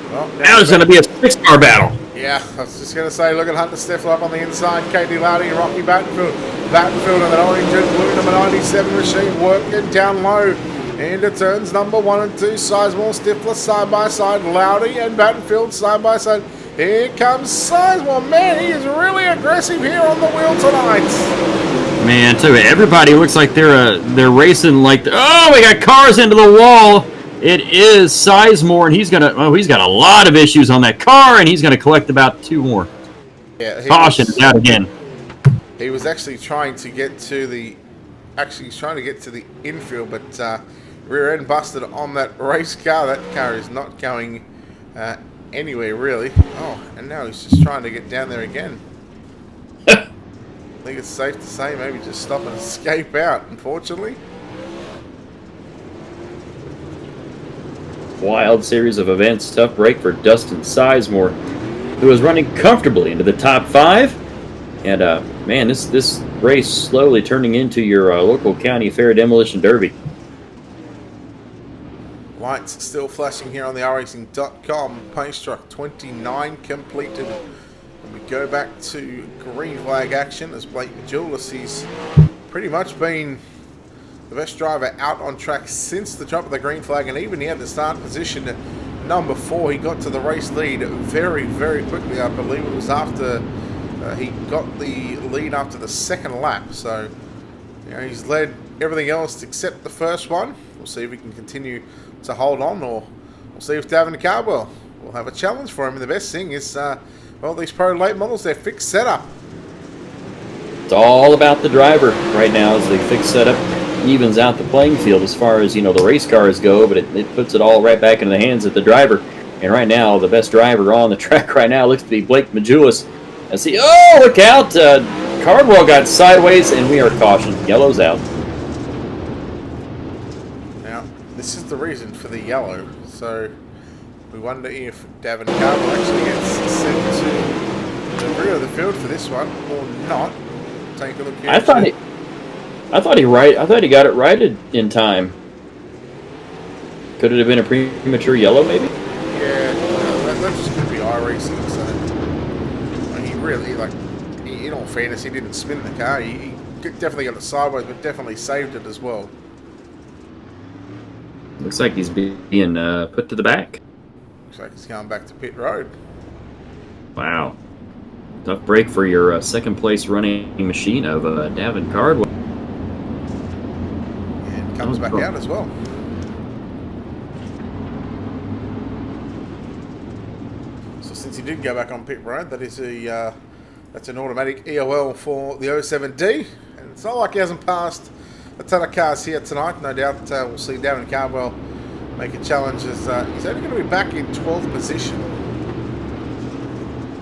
Well, Now there's going to be a 6-car battle. Yeah, I was just going to say, look at Hunter Stifler up on the inside, Katie Loudy and Rocky Battenfield and that orange and blue number 97 machine working down low into turns number 1 and 2. Sizemore, Stifler side by side, Loudy and Battenfield side by side. Here comes Sizemore. Man, he is really aggressive here on the wheel tonight. Man, too, everybody looks like they're racing like, oh, we got cars into the wall. It is Sizemore, and he's got a lot of issues on that car, and he's gonna collect about 2 more. Yeah, Caution is out again. He was actually trying to get to the infield, but rear end busted on that race car. That car is not going anywhere really. Oh, and now he's just trying to get down there again. I think it's safe to say maybe just stop and escape out, unfortunately. wild series of events. Tough break for Dustin Sizemore, who is running comfortably into the top 5. And man, this race slowly turning into your local county fair demolition derby. Lights still flashing here on the iRacing.com. Pace truck 29 completed. And we go back to green flag action as Blake Majulis, he's pretty much been the best driver out on track since the drop of the green flag, and even he had the start position at number 4. He got to the race lead very, very quickly. I believe it was after he got the lead after the second lap. So, you know, he's led everything else except the first one. We'll see if he can continue to hold on, or we'll see if Davin Cardwell will have a challenge for him. And the best thing is, well, these pro late models, they're fixed setup. It's all about the driver right now as the fixed setup evens out the playing field as far as, you know, the race cars go, but it puts it all right back into the hands of the driver. And right now, the best driver on the track right now looks to be Blake Majulis. As he, oh, look out! Cardwell got sideways, and we are cautioned. Yellow's out. Now, this is the reason for the yellow. So, we wonder if Davin Cardwell actually gets sent to the rear of the field for this one, or not. Take a look here. I thought he got it righted in time. Could it have been a premature yellow, maybe? Yeah, that's just going to be iRacing. So he really, like, in all fairness, he didn't spin the car. He definitely got it sideways, but definitely saved it as well. Looks like he's being put to the back. Looks like he's going back to pit road. Wow. Tough break for your second place running machine of Davin Cardwell. And comes back out as well. So since he did go back on pit road, that is that's an automatic EOL for the 07D. And it's not like he hasn't passed a ton of cars here tonight. No doubt we'll see Davin Cardwell make a challenge as he's only going to be back in 12th position.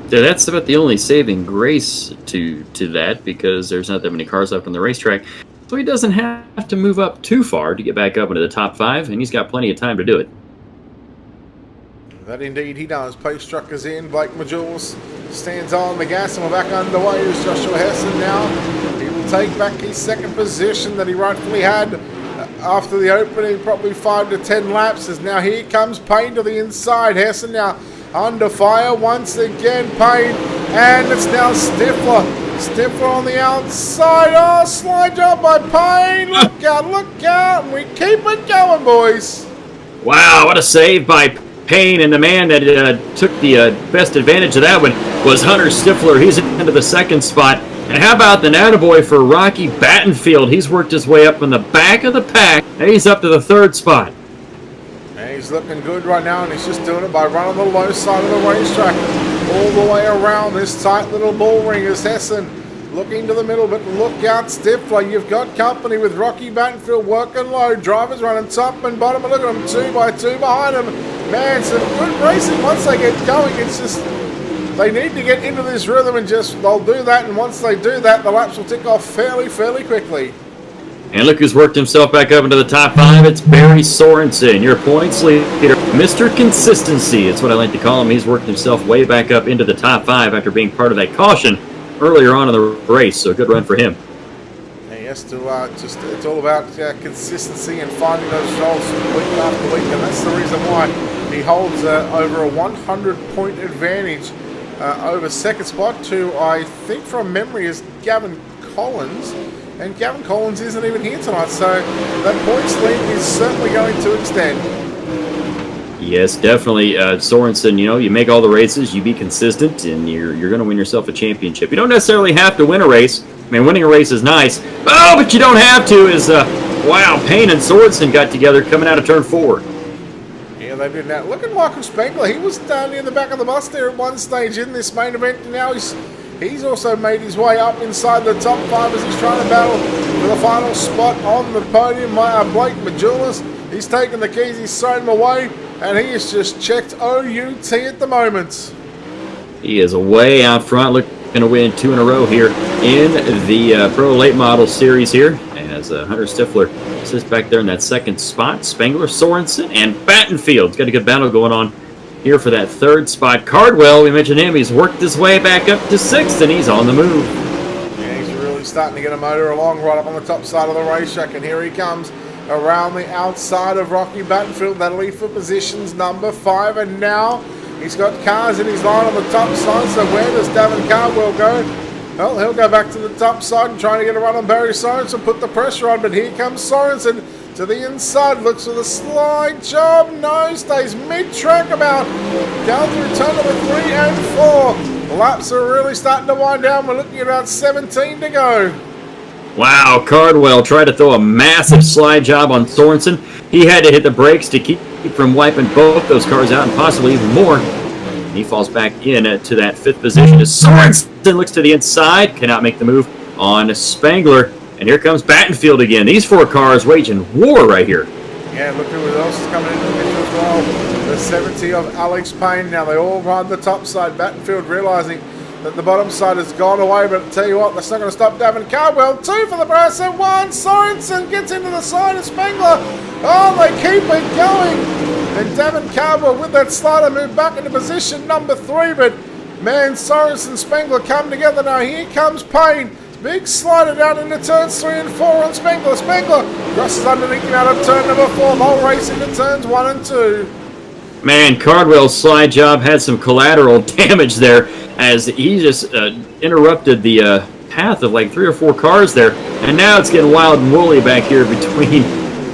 Yeah, that's about the only saving grace to that, because there's not that many cars left on the racetrack. So he doesn't have to move up too far to get back up into the top 5, and he's got plenty of time to do it. That indeed he does. Pace truck is in. Blake Majulis stands on the gas, and we're back underway. Here's Joshua Hessen now. He will take back his second position that he rightfully had after the opening, probably 5 to 10 laps. As now here comes Payne to the inside. Hessen now under fire once again. Payne, and it's now Stifler. Stifler on the outside. Oh, slide job by Payne. Look out, look out. And we keep it going, boys. Wow, what a save by Payne, and the man that took the best advantage of that one was Hunter Stifler. He's into the second spot. And how about the attaboy for Rocky Battenfield? He's worked his way up in the back of the pack, and he's up to the third spot. And he's looking good right now, and he's just doing it by running the low side of the racetrack all the way around this tight little bull ring as Hessen looking to the middle, but look out, Stifler. You've got company with Rocky Battenfield working low. Drivers running top and bottom, and look at them 2 by 2 behind them. Man, some good racing once they get going. It's just they need to get into this rhythm, and just they'll do that, and once they do that, the laps will tick off fairly quickly. And look who's worked himself back up into the top 5. It's Barry Sorensen, your points leader. Mr. Consistency, it's what I like to call him. He's worked himself way back up into the top 5 after being part of that caution earlier on in the race, so good run for him. And he has to just, it's all about consistency and finding those results week after week, and that's the reason why he holds over a 100-point advantage over second spot to, I think from memory, is Gavin Collins. And Gavin Collins isn't even here tonight, so that points lead is certainly going to extend. Yes, definitely. Sorensen, you know, you make all the races, you be consistent, and you're going to win yourself a championship. You don't necessarily have to win a race. I mean, winning a race is nice. Oh, but you don't have to. Wow, Payne and Sorensen got together coming out of turn 4. Yeah, they did that. Look at Michael Spengler. He was down near the back of the bus there at one stage in this main event, and now he's also made his way up inside the top 5 as he's trying to battle for the final spot on the podium. Blake Majulis, he's taken the keys, he's thrown them away, and he has just checked OUT at the moment. He is way out front, looking to win 2 in a row here in the Pro Late Model Series here. And as Hunter Stifler sits back there in that second spot. Spangler, Sorensen, and Battenfield's got a good battle going on here for that third spot. Cardwell, we mentioned him, he's worked his way back up to sixth, and he's on the move. Yeah, he's really starting to get a motor along right up on the top side of the racetrack, and here he comes around the outside of Rocky Battenfield. That'll lead for positions number 5, and now he's got cars in his line on the top side, so where does Davin Cardwell go? Well, he'll go back to the top side and try to get a run on Barry Sorensen, put the pressure on, but here comes Sorensen to the inside, looks for the slide job, no, stays mid-track about, down through turn number 3 and 4. Laps are really starting to wind down, we're looking at about 17 to go. Wow, Cardwell tried to throw a massive slide job on Sorensen. He had to hit the brakes to keep from wiping both those cars out and possibly even more. He falls back in to that 5th position as Sorensen looks to the inside, cannot make the move on Spangler. And here comes Battenfield again. These 4 cars waging war right here. Yeah, look who else is coming into the picture as well. The 70 of Alex Payne. Now they all ride the top side. Battenfield realising that the bottom side has gone away, but I'll tell you what, that's not going to stop Davin Cardwell. 2 for the brass and 1. Sorensen gets into the side of Spangler. Oh, they keep it going. And Davin Cardwell with that slider move back into position number 3, but man, Sorensen and Spangler come together now. Here comes Payne. Big slider down into turns 3 and 4 on Spangler. Spangler crosses underneath him out of turn number 4. Whole race into turns 1 and 2. Man, Cardwell's slide job had some collateral damage there as he just interrupted the path of like 3 or 4 cars there. And now it's getting wild and woolly back here between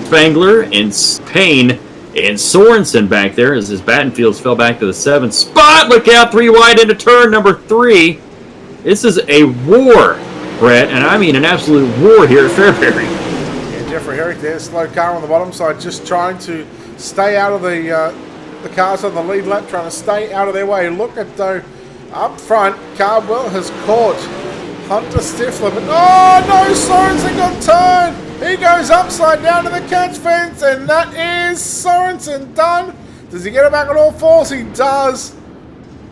Spangler and Payne and Sorensen back there as his Battenfields fell back to the 7th spot. Look out, 3 wide into turn number 3. This is a war, Brett, and I mean an absolute war here at Fairbury. Yeah, Jeffrey Herrick there, slow car on the bottom side, just trying to stay out of the cars on the lead lap, trying to stay out of their way. Look at though, up front, Cardwell has caught Hunter Stifler, but oh no, Sorensen got turned. He goes upside down to the catch fence, and that is Sorensen done. Does he get it back on all 4s? He does.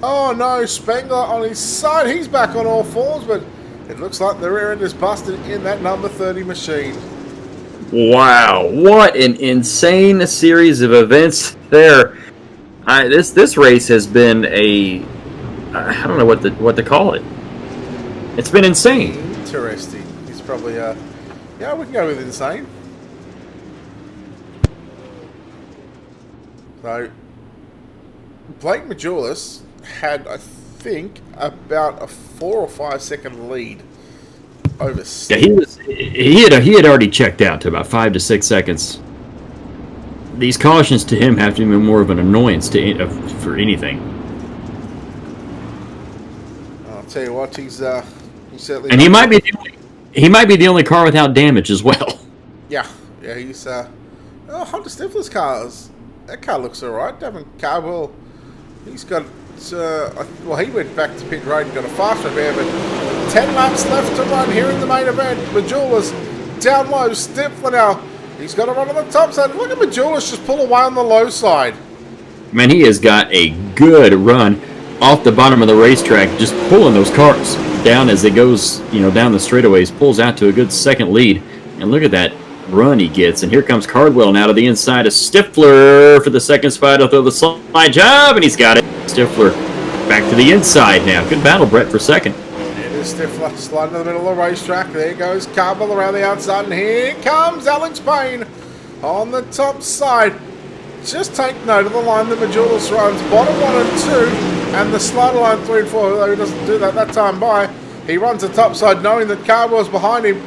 Oh no, Spangler on his side. He's back on all 4s, but it looks like the rear end is busted in that number 30 machine. Wow, what an insane series of events there. This race has been a, I don't know what to call it. It's been insane. Interesting. He's probably yeah, we can go with insane. So Blake Majulis had, I think, about a 4 or 5 second lead over Yeah, he had already checked out to about 5 to 6 seconds. These cautions to him have to be more of an annoyance for anything. I'll tell you what, he's certainly. And he might be the only car without damage as well. Yeah, he's Hunter Stifler's cars. That car looks alright. Davin Cardwell, he's got well, he went back to pit road and got a fast repair, but 10 laps left to run here in the main event. Majulis down low, Stifler now. He's got to run on the top side. Look at Majulis just pull away on the low side. Man, he has got a good run off the bottom of the racetrack, just pulling those cars down as it goes, down the straightaways, pulls out to a good second lead. And look at that run he gets. And here comes Cardwell now to the inside of Stifler for the second spot. He'll throw the slide job, and he's got it. Stifler back to the inside now. Good battle, Brett, for second. It is Stifler sliding to the middle of the racetrack. There goes Cardwell around the outside, and here comes Alex Payne on the top side. Just take note of the line that Majulis runs, bottom 1 and 2, and the slider line 3 and 4, although he doesn't do that time by. He runs the top side knowing that Cardwell's behind him.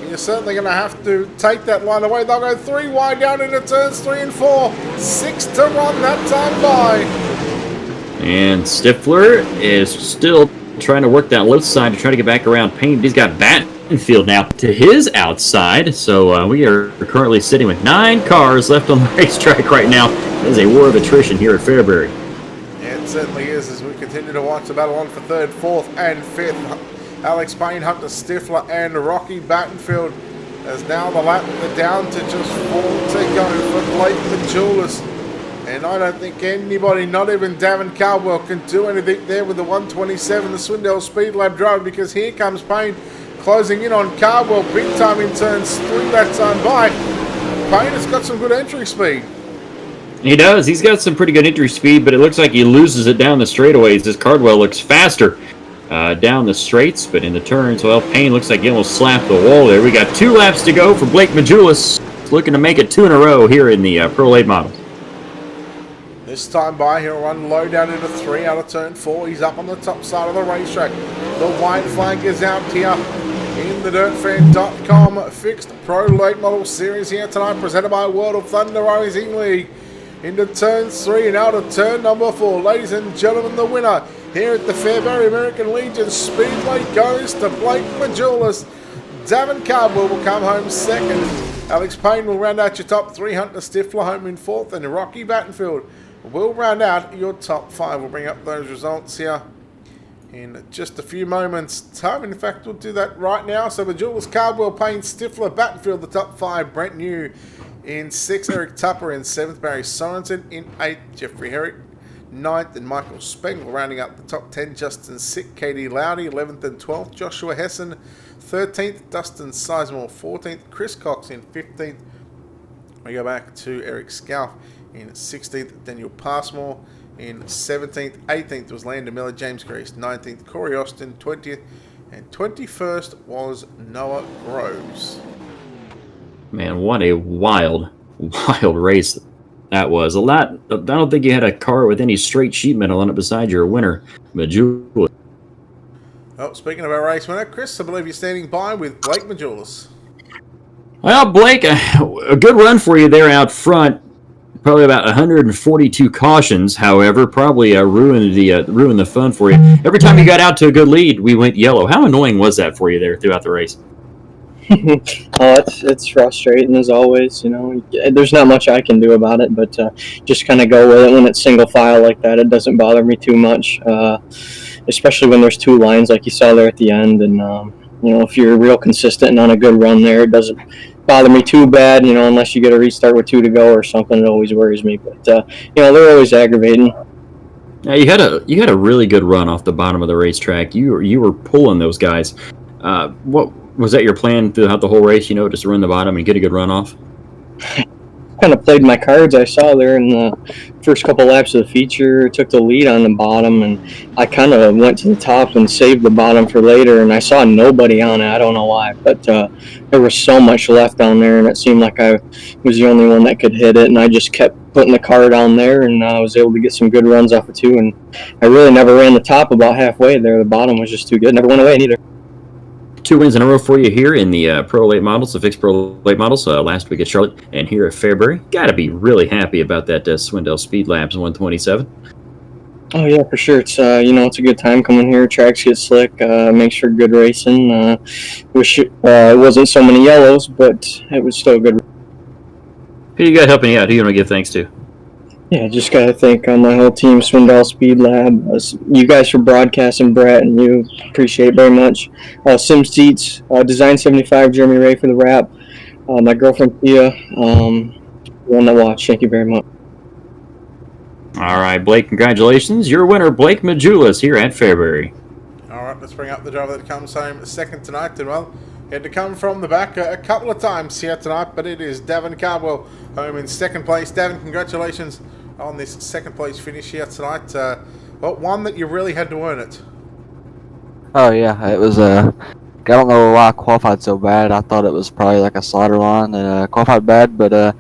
You're certainly going to have to take that line away. They'll go 3 wide down into turns 3 and 4. 6 to run that time by. And Stifler is still trying to work that left side to try to get back around Payne. He's got Battenfield now to his outside. So we are currently sitting with 9 cars left on the racetrack right now. There's a war of attrition here at Fairbury. Yeah, it certainly is as we continue to watch the battle on for 3rd, 4th, and 5th. Alex Payne, Hunter Stifler, and Rocky Battenfield as now the lap down to just 4 to go for Blake Majulis. And I don't think anybody, not even Davin Cardwell, can do anything there with the 127, the Swindell Speed Lab drive, because here comes Payne closing in on Cardwell big time in turns 3 that time by. Payne has got some good entry speed. He does. He's got some pretty good entry speed, but it looks like he loses it down the straightaways as Cardwell looks faster down the straights, but in the turns, well, Payne looks like he almost slapped the wall there. We got 2 laps to go for Blake Majulis, looking to make it 2 in a row here in the Pro Late Model. This time by, he'll run low down into 3 out of turn 4. He's up on the top side of the racetrack. The white flag is out here in the DirtFan.com fixed Pro Late Model Series here tonight, presented by World of Thunder Racing League. Into turn 3 and out of turn number 4. Ladies and gentlemen, the winner here at the Fairbury American Legion Speedway goes to Blake Majulis. Davin Cardwell will come home second. Alex Payne will round out your top 3. Hunter Stifler home in 4th. And Rocky Battenfield will round out your top 5. We'll bring up those results here in just a few moments' time. In fact, we'll do that right now. So Majulis, Cardwell, Payne, Stifler, Battenfield, the top 5. Brent New in 6th. Eric Tupper in 7th. Barry Sorensen in 8th. Jeffrey Herrick 9th, and Michael Spengler rounding up the top 10. Justin Sick, Katie Lowdy 11th and 12th. Joshua Hessen 13th. Dustin Sizemore 14th. Chris Cox in 15th. We go back to Eric Scalf in 16th. Daniel Passmore in 17th. 18th was Landon Miller. James Grease 19th. Corey Austin 20th. And 21st was Noah Groves. Man, what a wild race that was. A lot. I don't think you had a car with any straight sheet metal on it beside your winner, Majulis. Oh, speaking of our race winner, Chris, I believe you're standing by with Blake Majulis. Well, Blake, a good run for you there out front. Probably about 142 cautions, however, probably ruined the fun for you. Every time you got out to a good lead, we went yellow. How annoying was that for you there throughout the race? It's frustrating as always. You know, there's not much I can do about it, but just kind of go with it. When it's single file like that, it doesn't bother me too much, especially when there's 2 lines like you saw there at the end. And you know, if you're real consistent and on a good run there, it doesn't bother me too bad. You know, unless you get a restart with 2 to go or something, it always worries me. But you know, they're always aggravating. Now, you had a really good run off the bottom of the racetrack. You were pulling those guys. What was that your plan throughout the whole race? You know, just to run the bottom and get a good run off. Kind of played my cards. I saw there in the first couple laps of the feature, took the lead on the bottom, and I kind of went to the top and saved the bottom for later. And I saw nobody on it. I don't know why, but there was so much left down there, and it seemed like I was the only one that could hit it. And I just kept putting the card on there, and I was able to get some good runs off of 2. And I really never ran the top about halfway there. The bottom was just too good. Never went away neither. 2 wins in a row for you here in the Pro Late Models, the fixed Pro Late Models, last week at Charlotte and here at Fairbury. Got to be really happy about that Swindell Speed Labs 127. Oh yeah, for sure. It's you know, it's a good time coming here. Tracks get slick, makes for good racing. Wish it wasn't so many yellows, but it was still good. Who you got helping you out? Who you want to give thanks to? Yeah, just gotta thank my whole team, Swindell Speed Lab, you guys for broadcasting, Brett, and you, appreciate it very much. Sim Seats, Design 75, Jeremy Ray for the wrap, my girlfriend Tia, one that watched. Thank you very much. All right, Blake, congratulations. Your winner, Blake Majulis, here at Fairbury. All right, let's bring up the driver that comes home second tonight. And well, he had to come from the back a couple of times here tonight, but it is Davin Cardwell home in second place. Davin, congratulations on this second place finish here tonight. Well, one that you really had to earn it. Oh yeah, it was I don't know why I qualified so bad. I thought it was probably like a slaughter line and qualified bad, but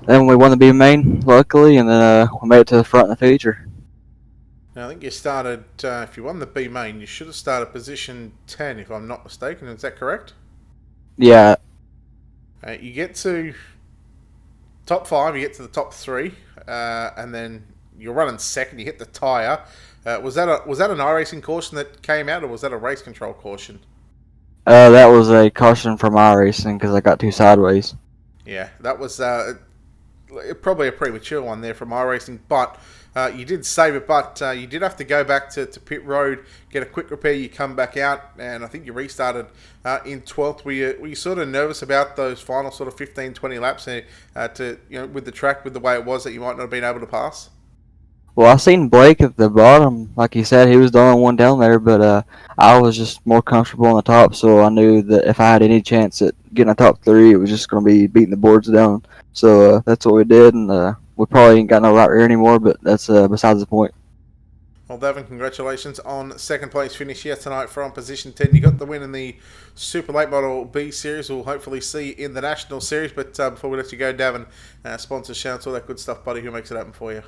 then we won the B main luckily, and then we made it to the front in the feature. Now, I think you started, if you won the B main, you should have started position 10 if I'm not mistaken. Is that correct? Yeah. You get to top 5, you get to the top 3, and then you're running second, you hit the tyre. Was that an iRacing caution that came out, or was that a race control caution? That was a caution from iRacing because I got too sideways. Yeah, that was probably a premature one there from iRacing, but you did save it, but you did have to go back to pit road, get a quick repair, you come back out, and I think you restarted in 12th. Were you sort of nervous about those final sort of 15, 20 laps with the track, with the way it was, that you might not have been able to pass? Well, I seen Blake at the bottom. Like he said, he was the only one down there, but I was just more comfortable on the top, so I knew that if I had any chance at getting a top three, it was just going to be beating the boards down. So that's what we did, and we probably ain't got no right rear anymore, but that's besides the point. Well, Devin, congratulations on second place finish here tonight from position 10. You got the win in the Super Late Model B Series. We'll hopefully see in the National Series. But before we let you go, Devin, sponsors, shouts, all that good stuff, buddy. Who makes it happen for you?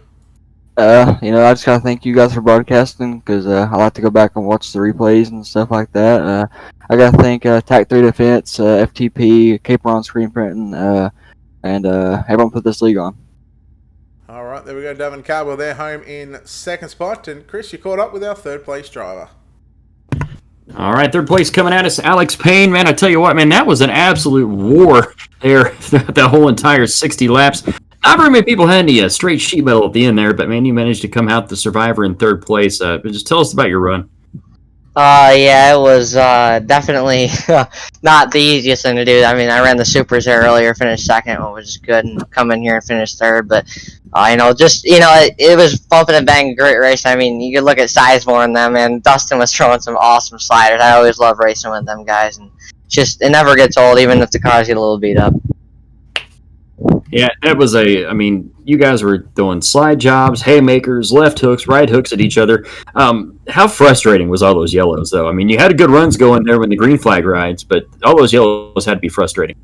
I just gotta thank you guys for broadcasting because I like to go back and watch the replays and stuff like that. I gotta thank Tac 3 Defense, FTP, Caper on Screen Printing, and everyone put this league on. All right, there we go. Devin Cardwell there, home in second spot. And Chris, you caught up with our third place driver. All right, third place coming at us, Alex Payne. Man, I tell you what, man, that was an absolute war there throughout the whole entire 60 laps. Not very many people had any straight sheet metal at the end there, but man, you managed to come out the survivor in third place. Just tell us about your run. Yeah, it was definitely not the easiest thing to do. I mean, I ran the supers there earlier, finished second, which was good, and come in here and finish third. But it was bumping and banging, great race. I mean, you could look at Sizemore and them, and Dustin was throwing some awesome sliders. I always love racing with them guys, and it never gets old, even if the cars get a little beat up. Yeah, that was you guys were doing slide jobs, haymakers, left hooks, right hooks at each other. How frustrating was all those yellows, though? I mean, you had good runs going there when the green flag rides, but all those yellows had to be frustrating.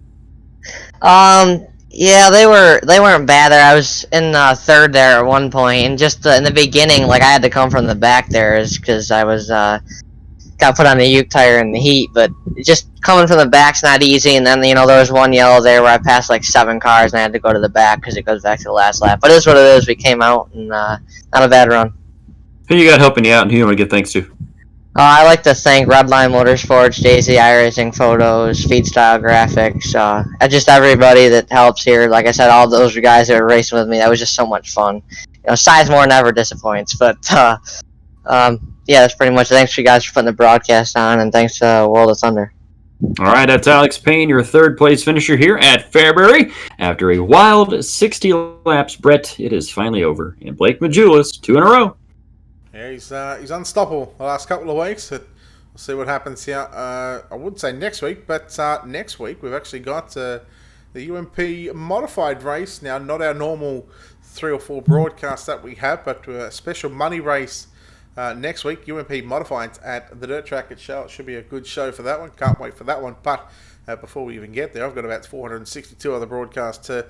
Yeah, they weren't bad there. I was in third there at one point, and just in the beginning, like I had to come from the back there, is because I was got put on a Uke tire in the heat. But just coming from the back's not easy. And then there was one yellow there where I passed like 7 cars, and I had to go to the back because it goes back to the last lap. But it is what it is. We came out, and not a bad run. Who you got helping you out, and who you want to give thanks to? I like to thank Redline Motorsports, Daisy iRacing Photos, Feedstyle Graphics, just everybody that helps here. Like I said, all those guys that were racing with me, that was just so much fun. Sizemore never disappoints, but yeah, that's pretty much it. Thanks to you guys for putting the broadcast on, and thanks to World of Thunder. All right, that's Alex Payne, your third place finisher here at Fairbury. After a wild 60 laps, Brett, it is finally over. And Blake Majulis, 2 in a row. Yeah, he's unstoppable the last couple of weeks. We'll see what happens here. I would say next week, but next week we've actually got the UMP modified race. Now, not our normal 3 or 4 broadcasts that we have, but a special money race next week. UMP modified at the dirt track at Shell. It should be a good show for that one. Can't wait for that one. But before we even get there, I've got about 462 other broadcasts to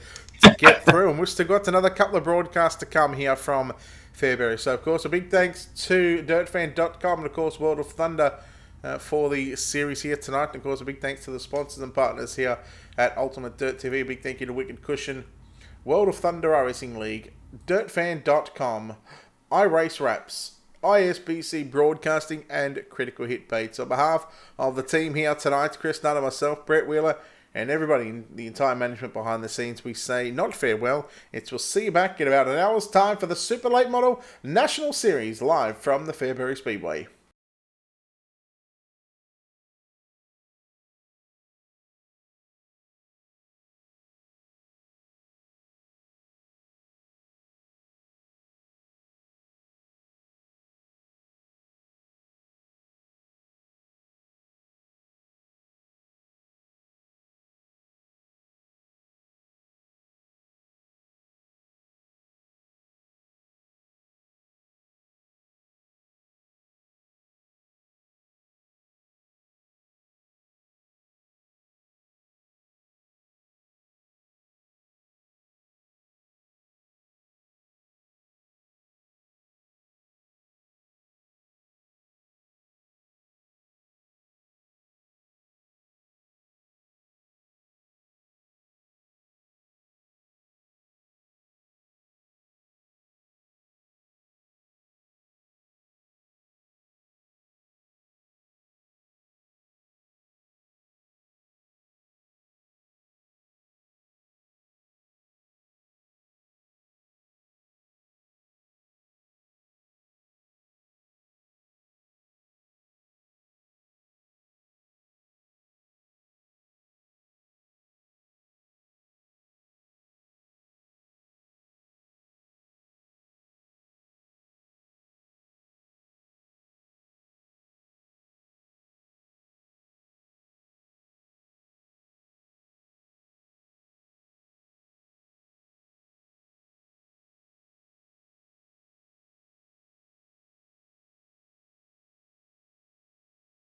get through, and we've still got another couple of broadcasts to come here from Fairbury. So, of course, a big thanks to dirtfan.com and, of course, World of Thunder for the series here tonight. And, of course, a big thanks to the sponsors and partners here at Ultimate Dirt TV. A big thank you to Wicked Cushion, World of Thunder iRacing League, dirtfan.com, iRace Wraps, ISBC Broadcasting, and Critical Hit Bait. So on behalf of the team here tonight, Chris Nutter, myself, Brett Wheeler, and everybody in the entire management behind the scenes, we say not farewell. It's we'll see you back in about an hour's time for the Super Late Model National Series live from the Fairbury Speedway.